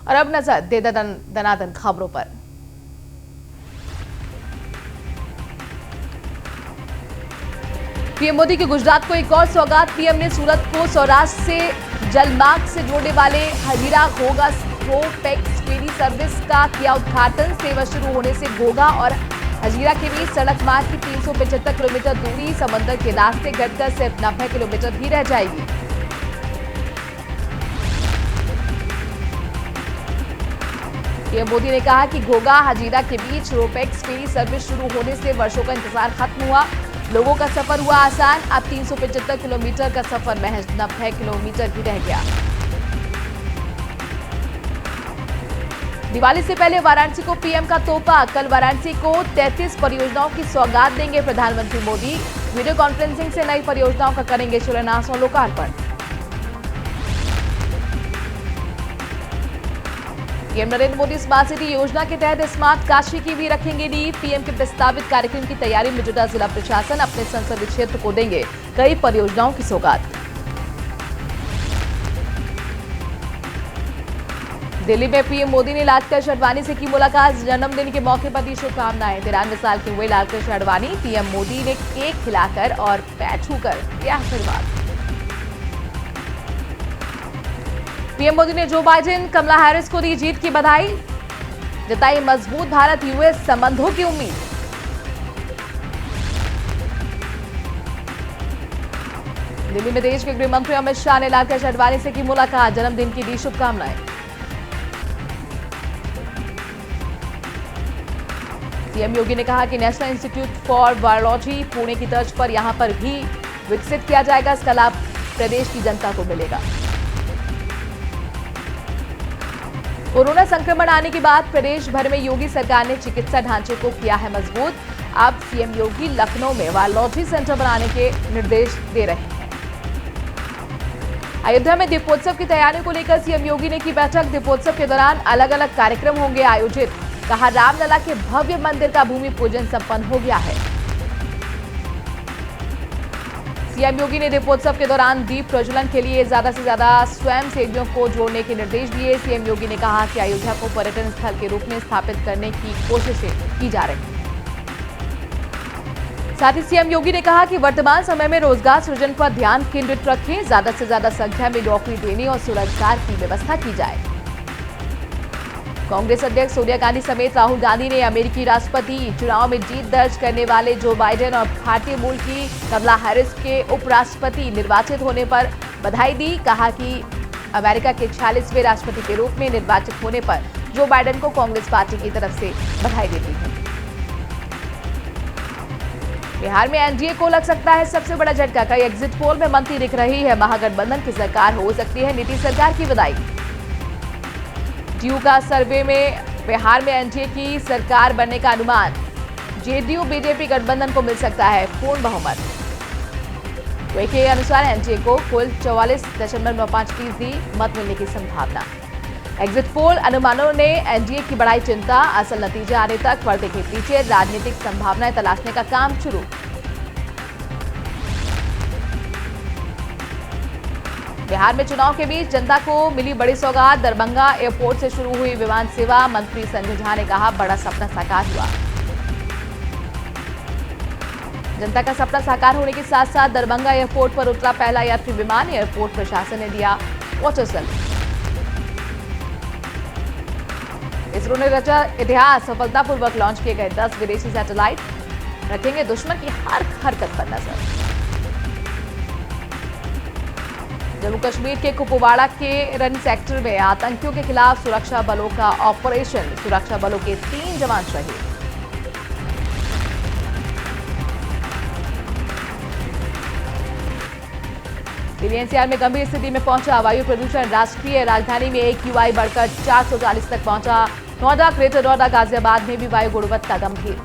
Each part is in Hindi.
और अब नजर दे दनादन खबरों पर। पीएम मोदी के गुजरात को एक और सौगात। पीएम ने सूरत को सौराष्ट्र से जलमार्ग से जोड़ने वाले हजीरा घोघा रो-पैक्स फेरी सर्विस का किया उद्घाटन। सेवा शुरू होने से घोघा और हजीरा के बीच सड़क मार्ग की 375 किलोमीटर दूरी समंदर के रास्ते घटकर सिर्फ 90 किलोमीटर ही रह जाएगी। पीएम मोदी ने कहा कि घोघा हजीरा के बीच रो-पैक्स फेरी सर्विस शुरू होने से वर्षों का इंतजार खत्म हुआ। लोगों का सफर हुआ आसान। अब 375 किलोमीटर का सफर महज 90 किलोमीटर ही रह गया। दिवाली से पहले वाराणसी को पीएम का तोहफा। कल वाराणसी को 33 परियोजनाओं की सौगात देंगे प्रधानमंत्री मोदी। वीडियो कॉन्फ्रेंसिंग से नई परियोजनाओं का करेंगे शिलान्यास और लोकार्पण। PM Narendra Modi smart city योजना के तहत स्मार्ट काशी की भी रखेंगे नींव। पीएम के प्रस्तावित कार्यक्रम की तैयारी में जुटा जिला प्रशासन। अपने संसदीय क्षेत्र को देंगे कई परियोजनाओं की सौगात। दिल्ली में पीएम मोदी ने लालकृष्ण आडवाणी से की मुलाकात। जन्मदिन के मौके पर दी शुभकामनाएं। 93 साल के हुए लालकृष्ण आडवाणी। पीएम मोदी ने केक खिलाकर और पैर छूकर दिया आशीर्वाद। पीएम मोदी ने जो बाइडेन कमला हैरिस को दी जीत की बधाई। जताई मजबूत भारत यूएस संबंधों की उम्मीद। दिल्ली में देश के गृह मंत्री अमित शाह ने लालकृष्ण आडवाणी से की मुलाकात। जन्मदिन की दी शुभकामनाएं। सीएम योगी ने कहा कि national institute for virology Pune की तर्ज पर यहां पर भी विकसित किया जाएगा। इसका लाभ प्रदेश की जनता को मिलेगा। कोरोना संक्रमण आने के बाद प्रदेश भर में योगी सरकार ने चिकित्सा ढांचे को किया है मजबूत। अब सीएम योगी लखनऊ में वायरोलॉजी सेंटर बनाने के निर्देश दे रहे हैं। अयोध्या में दीपोत्सव की तैयारियों को लेकर सीएम योगी ने की बैठक। दीपोत्सव के दौरान अलग अलग कार्यक्रम होंगे आयोजित। कहा रामलला के भव्य मंदिर का भूमि पूजन संपन्न हो गया है। सीएम योगी ने दीपोत्सव के दौरान दीप प्रज्वलन के लिए ज्यादा से ज्यादा स्वयं सेवियों को जोड़ने के निर्देश दिए। सीएम योगी ने कहा कि अयोध्या को पर्यटन स्थल के रूप में स्थापित करने की कोशिशें की जा रही हैं। साथ ही सीएम योगी ने कहा कि वर्तमान समय में रोजगार सृजन पर ध्यान केंद्रित रखें। ज्यादा से ज्यादा संख्या में नौकरी देने और स्वरोजगार की व्यवस्था की जाए। कांग्रेस अध्यक्ष सोनिया गांधी समेत राहुल गांधी ने अमेरिकी राष्ट्रपति चुनाव में जीत दर्ज करने वाले जो बाइडेन और भारतीय मूल की कमला हैरिस के उपराष्ट्रपति निर्वाचित होने पर बधाई दी। कहा कि अमेरिका के 46वें राष्ट्रपति के रूप में निर्वाचित होने पर जो बाइडेन को कांग्रेस पार्टी की तरफ से बधाई देती है। बिहार में एनडीए को लग सकता है सबसे बड़ा झटका। कई एग्जिट पोल में बनती दिख रही है महागठबंधन की सरकार हो सकती है नीतीश सरकार की बधाई। डीयू का सर्वे में बिहार में एनडीए की सरकार बनने का अनुमान। जेडीयू बीजेपी गठबंधन को मिल सकता है पूर्ण बहुमत। के अनुसार एनडीए को कुल 44.95% मत मिलने की संभावना। एग्जिट पोल अनुमानों ने एनडीए की बढ़ाई चिंता। असल नतीजे आने तक पर्दे के पीछे राजनीतिक संभावनाएं तलाशने का काम शुरू। बिहार में चुनाव के बीच जनता को मिली बड़ी सौगात। दरभंगा एयरपोर्ट से शुरू हुई विमान सेवा। मंत्री संजय झा ने कहा बड़ा सपना साकार हुआ। जनता का सपना साकार होने के साथ साथ दरभंगा एयरपोर्ट पर उतरा पहला यात्री विमान। एयरपोर्ट प्रशासन ने दिया वाटर सर्विस। इसरो ने रचा इतिहास। सफलतापूर्वक लॉन्च किए गए 10 विदेशी सैटेलाइट। रखेंगे दुश्मन की हर हरकत पर नजर। जम्मू कश्मीर के कुपवाड़ा के रन सेक्टर में आतंकियों के खिलाफ सुरक्षा बलों का ऑपरेशन। सुरक्षा बलों के 3 जवान शहीद। दिल्ली एनसीआर में गंभीर स्थिति में पहुंचा वायु प्रदूषण। राष्ट्रीय राजधानी में AQI बढ़कर 440 तक पहुंचा। नोएडा, ग्रेटर नोएडा, गाजियाबाद में भी वायु गुणवत्ता गंभीर।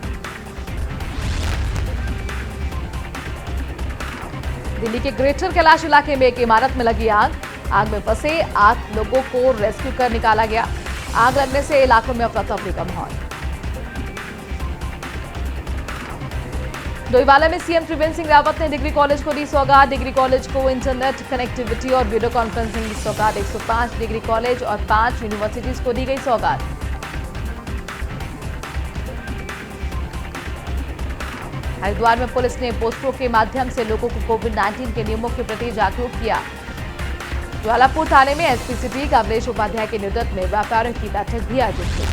दिल्ली के ग्रेटर कैलाश इलाके में एक इमारत में लगी आग। आग में फंसे 8 लोगों को रेस्क्यू कर निकाला गया। आग लगने से इलाकों में अफरा तफरी का माहौल। डोईवाला में सीएम त्रिवेंद्र सिंह रावत ने डिग्री कॉलेज को दी सौगात। डिग्री कॉलेज को इंटरनेट कनेक्टिविटी और वीडियो कॉन्फ्रेंसिंग की सौगात। 105 डिग्री कॉलेज और 5 यूनिवर्सिटीज को दी गई सौगात। हरिद्वार में पुलिस ने पोस्टरों के माध्यम से लोगों को कोविड-19 के नियमों के प्रति जागरूक किया। ज्वालापुर थाने में एसपी सिटी कमलेश उपाध्याय के नेतृत्व में व्यापारियों की बैठक भी आयोजित हुई।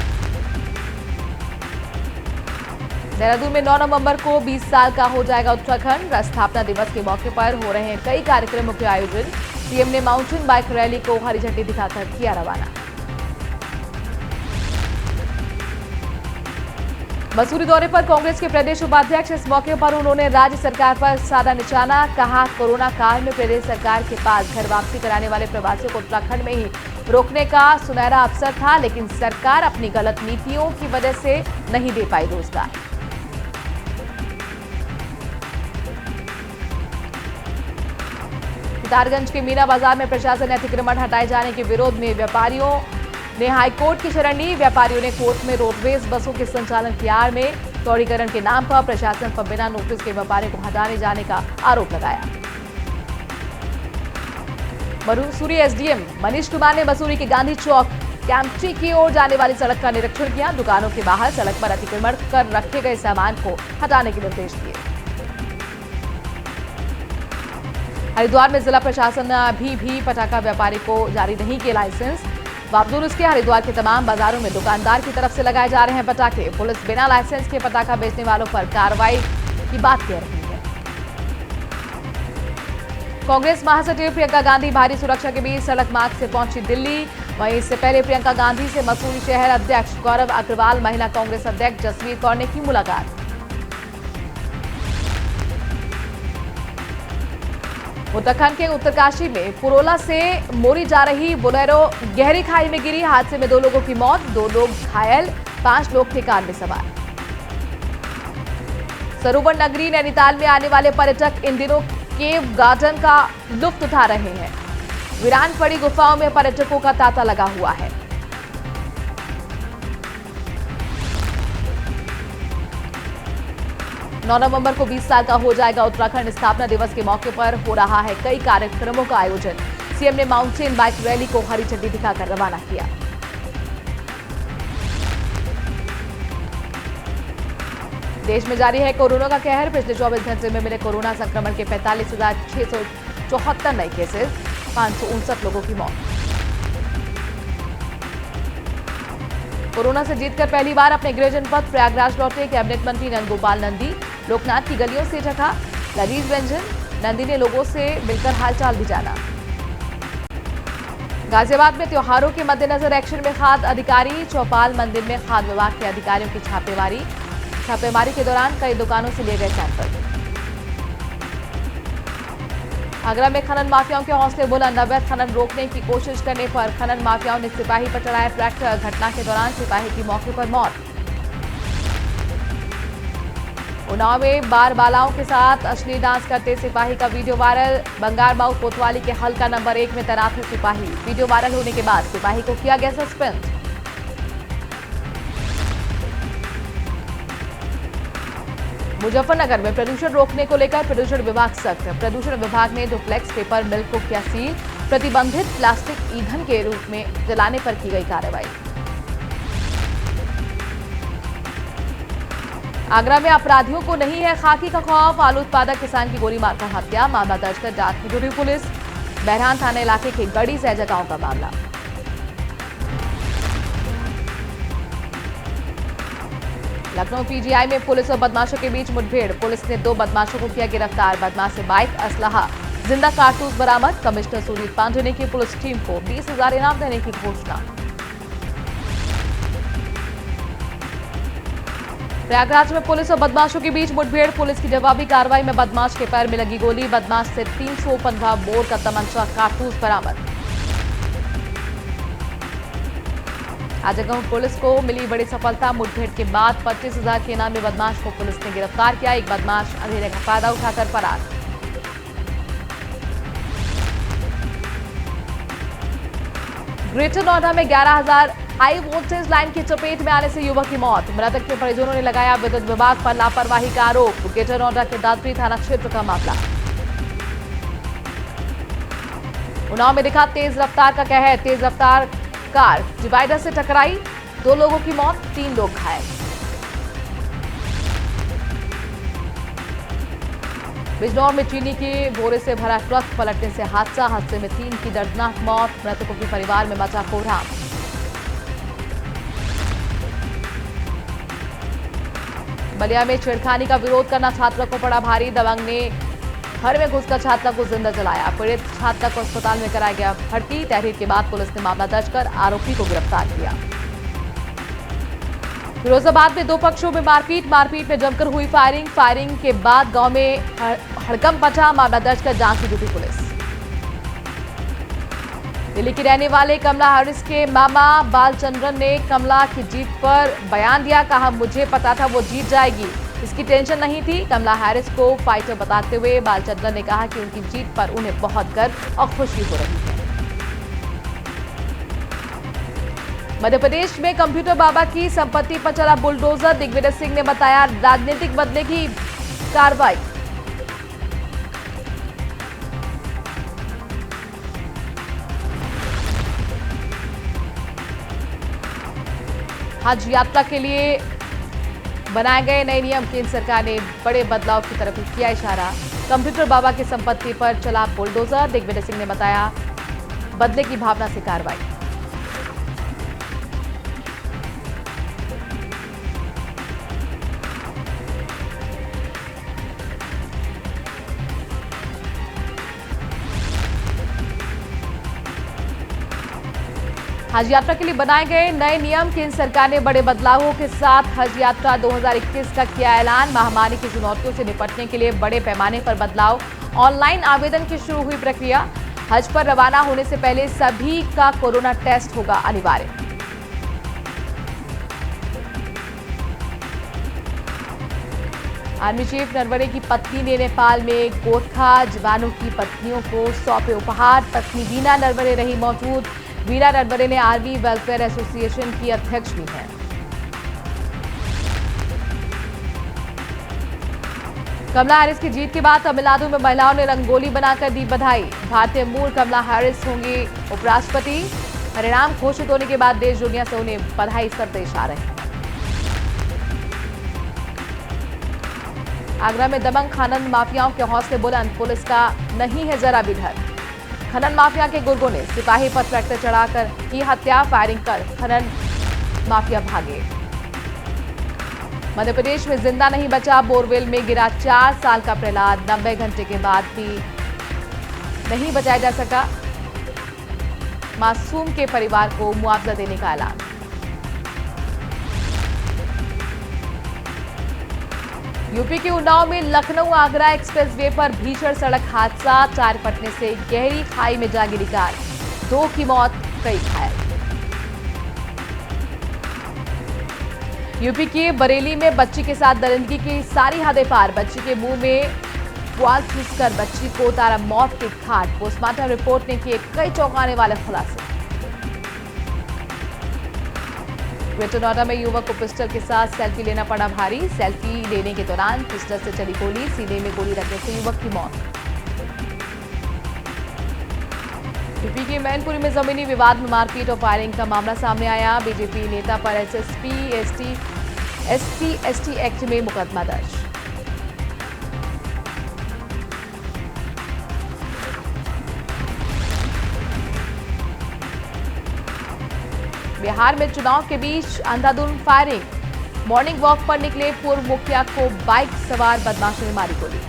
देहरादून में 9 नवंबर को 20 साल का हो जाएगा उत्तराखंड। स्थापना दिवस के मौके पर हो रहे हैं कई कार्यक्रमों के आयोजन। सीएम ने माउंटेन बाइक रैली को हरी झंडी दिखाकर किया रवाना। मसूरी दौरे पर कांग्रेस के प्रदेश उपाध्यक्ष। इस मौके पर उन्होंने राज्य सरकार पर साधा निशाना। कहा, कोरोना काल में प्रदेश सरकार के पास घर वापसी कराने वाले प्रवासियों को उत्तराखंड में ही रोकने का सुनहरा अवसर था, लेकिन सरकार अपनी गलत नीतियों की वजह से नहीं दे पाई रोजगार। सितारगंज के मीना बाजार में प्रशासन ने अतिक्रमण हटाए जाने के विरोध में व्यापारियों ने हाईकोर्ट की शरण ली। व्यापारियों ने कोर्ट में रोडवेज बसों के संचालन की आड़ में चौड़ीकरण के नाम पर प्रशासन पर बिना नोटिस के व्यापारियों को हटाने जाने का आरोप लगाया। मसूरी एसडीएम मनीष कुमार ने मसूरी के गांधी चौक कैंपटी की ओर जाने वाली सड़क का निरीक्षण किया। दुकानों के बाहर सड़क पर अतिक्रमण कर रखे गए सामान को हटाने के निर्देश दिए। हरिद्वार में जिला प्रशासन ने अभी भी पटाखा व्यापारी को जारी नहीं किया लाइसेंस। बावजूद इसके हरिद्वार के तमाम बाजारों में दुकानदार की तरफ से लगाए जा रहे हैं पटाखे। पुलिस बिना लाइसेंस के पटाखा बेचने वालों पर कार्रवाई की बात कह रही है। कांग्रेस महासचिव प्रियंका गांधी भारी सुरक्षा के बीच सड़क मार्ग से पहुंची दिल्ली। वहीं इससे पहले प्रियंका गांधी से मसूरी शहर अध्यक्ष गौरव अग्रवाल, महिला कांग्रेस अध्यक्ष जसवीर कौर ने की मुलाकात। उत्तराखंड के उत्तरकाशी में पुरोला से मोरी जा रही बोलेरो गहरी खाई में गिरी। हादसे में 2 लोगों की मौत, 2 लोग घायल, 5 लोग थे कार में सवार। सरोवर नगरी नैनीताल में आने वाले पर्यटक इन दिनों केव गार्डन का लुत्फ उठा रहे हैं। वीरान पड़ी गुफाओं में पर्यटकों का तांता लगा हुआ है। नौ नवंबर को 20 साल का हो जाएगा उत्तराखंड। स्थापना दिवस के मौके पर हो रहा है कई कार्यक्रमों का आयोजन। सीएम ने माउंटेन बाइक रैली को हरी झंडी दिखाकर रवाना किया। देश में जारी है कोरोना का कहर। पिछले 24 घंटे में मिले कोरोना संक्रमण के 45,674 नए केसेस, 559 लोगों की मौत। कोरोना से जीतकर पहली बार अपने गृह जनपद प्रयागराज लौटे कैबिनेट मंत्री नंदगोपाल नंदी। लोकनाथ की गलियों से चखा लजीज व्यंजन। नंदी ने लोगों से मिलकर हालचाल भी जाना। गाजियाबाद में त्योहारों के मद्देनजर एक्शन में खाद्य अधिकारी। चौपाल मंदिर में खाद्य विभाग के अधिकारियों की छापेमारी के दौरान कई दुकानों से लिए गए सैंपल। आगरा में खनन माफियाओं के हौसले बुलंद। अवैध खनन रोकने की कोशिश करने पर खनन माफियाओं ने सिपाही पर चढ़ाया ट्रैक्टर। घटना के दौरान सिपाही की मौके पर मौत। उन्नाव में बार बालाओं के साथ अश्लील डांस करते सिपाही का वीडियो वायरल। बंगारबाऊ कोतवाली के हल्का नंबर 1 में तैनात है सिपाही। वीडियो वायरल होने के बाद सिपाही को किया गया सस्पेंड। मुजफ्फरनगर में प्रदूषण रोकने को लेकर प्रदूषण विभाग सख्त। प्रदूषण विभाग ने डुप्लेक्स पेपर मिल को किया सील। प्रतिबंधित प्लास्टिक ईंधन के रूप में जलाने पर की गई कार्रवाई। आगरा में अपराधियों को नहीं है खाकी का खौफ। आलू उत्पादक किसान की गोली मारकर हत्या। मामला दर्ज कर जांच में जुटी पुलिस। बहरान थाना इलाके के गढ़ी सहजा गांव का मामला। लखनऊ पीजीआई में पुलिस और बदमाशों के बीच मुठभेड़। पुलिस ने 2 बदमाशों को किया गिरफ्तार। बदमाश से बाइक, असलाहा, जिंदा कारतूस बरामद। कमिश्नर सुजीत पांडे ने की पुलिस टीम को 20,000 इनाम देने की घोषणा। प्रयागराज में पुलिस और बदमाशों के बीच मुठभेड़। पुलिस की जवाबी कार्रवाई में बदमाश के पैर में लगी गोली। बदमाश से 315 बोर का तमंचा, कारतूस बरामद। आजमगढ़ पुलिस को मिली बड़ी सफलता। मुठभेड़ के बाद 25,000 के इनामी बदमाश को पुलिस ने गिरफ्तार किया। एक बदमाश अंधेरे का फायदा उठाकर फरार। ग्रेटर नोएडा में 11,000 हाई वोल्टेज लाइन की चपेट में आने से युवक की मौत। मृतक के परिजनों ने लगाया विद्युत विभाग पर लापरवाही का आरोप। ग्रेटर नोएडा के दादरी थाना क्षेत्र का मामला। उन्नाव में दिखा तेज रफ्तार का कहर। तेज रफ्तार कार डिवाइडर से टकराई, 2 लोगों की मौत, 3 लोग घायल। बिजनौर में चीनी के बोरे से भरा ट्रक पलटने से हादसे में 3 की दर्दनाक मौत। मृतकों के परिवार में मचा कोहराम। बलिया में छेड़खानी का विरोध करना छात्रा को पड़ा भारी। दबंग ने घर में घुसकर छात्रा को जिंदा जलाया। पीड़ित छात्रा को अस्पताल में कराया गया भर्ती। तहरीर के बाद पुलिस ने मामला दर्ज कर आरोपी को गिरफ्तार किया। फिरोजाबाद में 2 पक्षों में मारपीट में जमकर हुई फायरिंग के बाद गांव में हड़कंप मचा। मामला दर्ज कर जांच में जुटी पुलिस। दिल्ली की रहने वाले कमला हैरिस के मामा बालचंद्रन ने कमला की जीत पर बयान दिया। कहा, मुझे पता था वो जीत जाएगी, इसकी टेंशन नहीं थी। कमला हैरिस को फाइटर बताते हुए बालचंद्रन ने कहा कि उनकी जीत पर उन्हें बहुत गर्व और खुशी हो रही है। मध्य प्रदेश में कंप्यूटर बाबा की संपत्ति पर चला बुलडोजर। दिग्विजय सिंह ने बताया राजनीतिक बदले की कार्रवाई। हज यात्रा के लिए बनाए गए नए नियम। केंद्र सरकार ने बड़े बदलाव की तरफ किया इशारा। कंप्यूटर बाबा की संपत्ति पर चला बुलडोजर। दिग्विजय सिंह ने बताया बदले की भावना से कार्रवाई। हज यात्रा के लिए बनाए गए नए नियम। केंद्र सरकार ने बड़े बदलावों के साथ हज यात्रा 2021 का किया ऐलान। महामारी की चुनौतियों से निपटने के लिए बड़े पैमाने पर बदलाव। ऑनलाइन आवेदन की शुरू हुई प्रक्रिया। हज पर रवाना होने से पहले सभी का कोरोना टेस्ट होगा अनिवार्य। आर्मी चीफ नरवणे की पत्नी ने नेपाल में गोरखा जवानों की पत्नियों को सौंपे उपहार। पत्नी वीना नरवणे रही मौजूद। वीना नरवणे ने आर्मी वेलफेयर एसोसिएशन की अध्यक्ष भी हैं। कमला हैरिस की जीत के बाद तमिलनाडु में महिलाओं ने रंगोली बनाकर दी बधाई। भारतीय मूल कमला हैरिस होंगी उपराष्ट्रपति। परिणाम घोषित होने के बाद देश दुनिया से उन्हें बधाई संदेश आ रहे हैं। आगरा में दबंग खनन माफियाओं के हौसले बुलंद। पुलिस का नहीं है जरा भी डर। खनन माफिया के गुर्गों ने सिपाही पर ट्रैक्टर चढ़ाकर की हत्या। फायरिंग कर खनन माफिया भागे। मध्य प्रदेश में जिंदा नहीं बचा। बोरवेल में गिरा 4 साल का प्रहलाद। 90 घंटे के बाद भी नहीं बचाया जा सका। मासूम के परिवार को मुआवजा देने का ऐलान। यूपी के उन्नाव में लखनऊ आगरा एक्सप्रेसवे पर भीषण सड़क हादसा। टायर फटने से गहरी खाई में जा गिरी कार। 2 की मौत, कई घायल। यूपी के बरेली में बच्ची के साथ दरिंदगी की सारी हदें पार। बच्ची के मुंह में पुआल ठूंसकर बच्ची को उतारा मौत के घाट। पोस्टमार्टम रिपोर्ट ने किए कई चौंकाने वाले खुलासे। ग्रेटर नोएडा में युवक को पिस्टल के साथ सेल्फी लेना पड़ा भारी। सेल्फी लेने के दौरान पिस्टल से चली गोली। सीने में गोली लगने से युवक की मौत। यूपी के मैनपुरी में जमीनी विवाद में मारपीट और फायरिंग का मामला सामने आया। बीजेपी नेता पर एससी एसटी एक्ट में मुकदमा दर्ज। बिहार में चुनाव के बीच अंधाधुंध फायरिंग। मॉर्निंग वॉक पर निकले पूर्व मुखिया को बाइक सवार बदमाशों ने मारी गोली।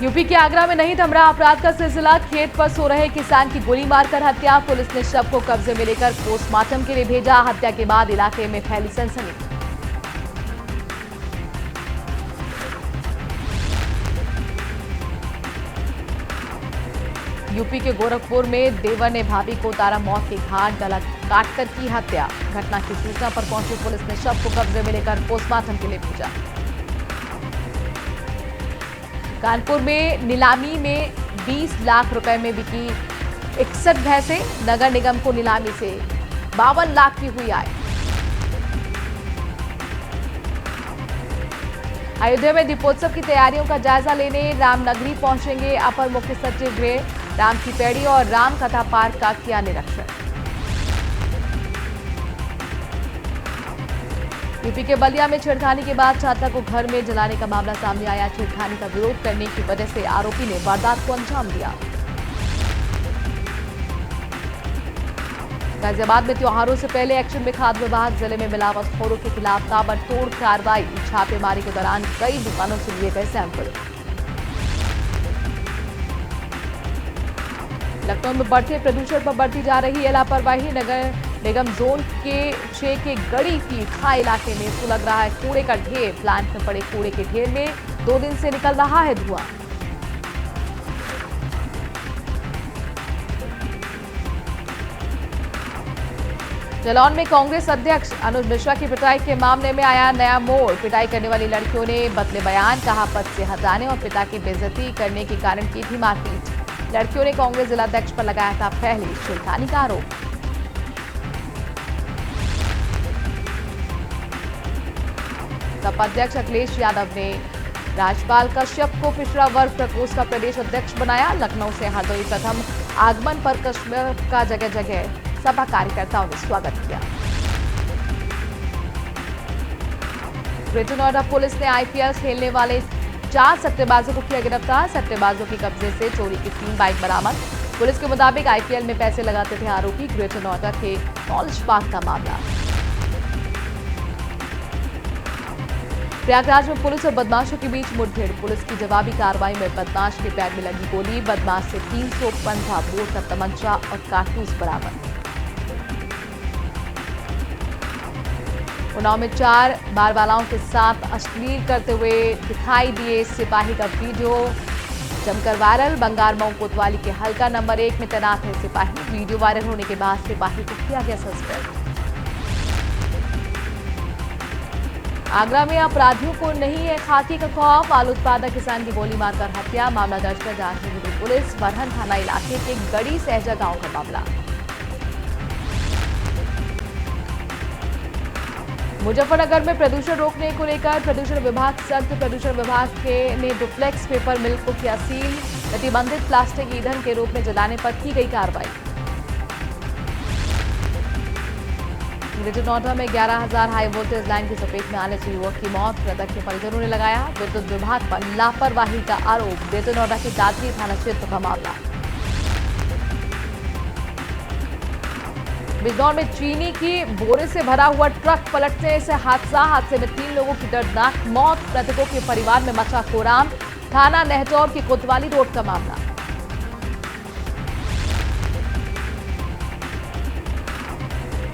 यूपी के आगरा में नहीं थम रहा अपराध का सिलसिला। खेत पर सो रहे किसान की गोली मारकर हत्या। पुलिस ने शव को कब्जे में लेकर पोस्टमार्टम के लिए भेजा। हत्या के बाद इलाके में फैली सनसनी। यूपी के गोरखपुर में देवर ने भाभी को उतारा मौत के घाट, गला काटकर की हत्या। घटना की सूचना पर पहुंची पुलिस ने शव को कब्जे में लेकर पोस्टमार्टम के लिए भेजा। कानपुर में नीलामी में 20 लाख रुपए में बिकी 61 भैंसें। नगर निगम को नीलामी से 52 लाख की हुई आय। अयोध्या में दीपोत्सव की तैयारियों का जायजा लेने रामनगरी पहुंचेंगे अपर मुख्य सचिव गृह। राम की पैड़ी और राम कथा पार्क का किया निरीक्षण। यूपी के बलिया में छेड़खानी के बाद छात्रा को घर में जलाने का मामला सामने आया। छेड़खानी का विरोध करने की वजह से आरोपी ने वारदात को अंजाम दिया। गाजियाबाद में त्योहारों से पहले एक्शन में खाद्य विभाग। जिले में मिलावटखोरों के खिलाफ ताबड़तोड़ कार्रवाई। छापेमारी के दौरान कई दुकानों से लिए गए सैंपल। लखनऊ में बढ़ते प्रदूषण पर बढ़ती जा रही है लापरवाही। नगर निगम जोन के 6 के गड़ी की खाई इलाके में सुलग रहा है कूड़े का ढेर। प्लांट में पड़े कूड़े के ढेर में 2 दिन से निकल रहा है धुआं। जालौन में कांग्रेस अध्यक्ष अनुज मिश्रा की पिटाई के मामले में आया नया मोड़। पिटाई करने वाली लड़कियों ने बदले बयान, कहा पद से हटाने और पिता की बेइज्जती करने के कारण की थी मारपीट। लड़कियों ने कांग्रेस जिलाध्यक्ष पर लगाया था पहले छेड़खानी का आरोप। सपा अध्यक्ष अखिलेश यादव ने राज्यपाल कश्यप को पिछड़ा वर्ग प्रकोष्ठ का प्रदेश अध्यक्ष बनाया। लखनऊ से हरदोई प्रथम आगमन पर कश्यप का जगह जगह सपा कार्यकर्ताओं ने स्वागत किया। ग्रेटर नोएडा पुलिस ने आईपीएल खेलने वाले 4 सट्टेबाजों को किया गिरफ्तार। सट्टेबाजों के कब्जे से चोरी की 3 बाइक बरामद। पुलिस के मुताबिक आईपीएल में पैसे लगाते थे आरोपी। ग्रेटर नोएडा के नॉलेज पार्क का मामला। प्रयागराज में पुलिस और बदमाशों के बीच मुठभेड़। पुलिस की जवाबी कार्रवाई में बदमाश के पैर में लगी गोली। बदमाश से 315 बोर का तमंचा और कारतूस बरामद। उन्नाव में 4 बारवालाओं के साथ अश्लील करते हुए दिखाई दिए सिपाही का वीडियो जमकर वायरल। बंगारमऊ कोतवाली के हल्का नंबर 1 में तैनात है सिपाही। वीडियो वायरल होने के बाद सिपाही को किया गया सस्पेंड। आगरा में अपराधियों को नहीं है खाकी का खौफ। आलू उत्पादक किसान की गोली मारकर हत्या। मामला दर्ज कर जांच में जुटी पुलिस। बरहन थाना इलाके के गड़ी सहजा गांव का मामला। मुजफ्फरनगर में प्रदूषण रोकने को लेकर प्रदूषण विभाग सख्त। प्रदूषण विभाग ने डुप्लेक्स पेपर मिल को किया सील। प्रतिबंधित प्लास्टिक ईंधन के रूप में जलाने पर की गई कार्रवाई। ग्रेटर नोएडा में 11,000 हाई वोल्टेज लाइन की चपेट में आने से युवक की मौत। मृतक के परिजनों ने लगाया विद्युत विभाग पर लापरवाही का आरोप। ग्रेटर नोएडा के दादरी थाना क्षेत्र का मामला। बिजनौर में चीनी की बोरे से भरा हुआ ट्रक पलटने से हादसे में 3 लोगों की दर्दनाक मौत। मृतकों के परिवार में मचा कोहराम। थाना नेहटौर की कोतवाली रोड का मामला।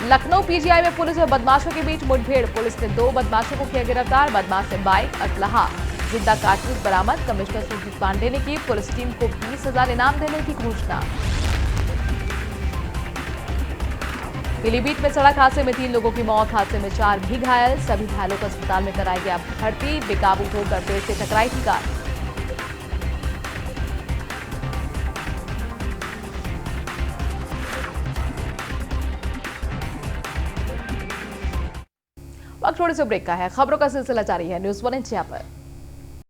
लखनऊ पीजीआई में पुलिस और बदमाशों के बीच मुठभेड़। पुलिस ने 2 बदमाशों को किया गिरफ्तार। बदमाश से बाइक, असलहा, जिंदा कारतूस बरामद। कमिश्नर सुजीत पांडे ने की पुलिस टीम को 20,000 इनाम देने की घोषणा। पीलीभीत में सड़क हादसे में 3 लोगों की मौत। हादसे में 4 भी घायल। सभी घायलों को अस्पताल में कराया गया भर्ती। बेकाबू होकर पेड़ से टकराई थी कार। वक्त थोड़े से ब्रेक का है। खबरों का सिलसिला जारी है न्यूज़ 1 इंडिया पर।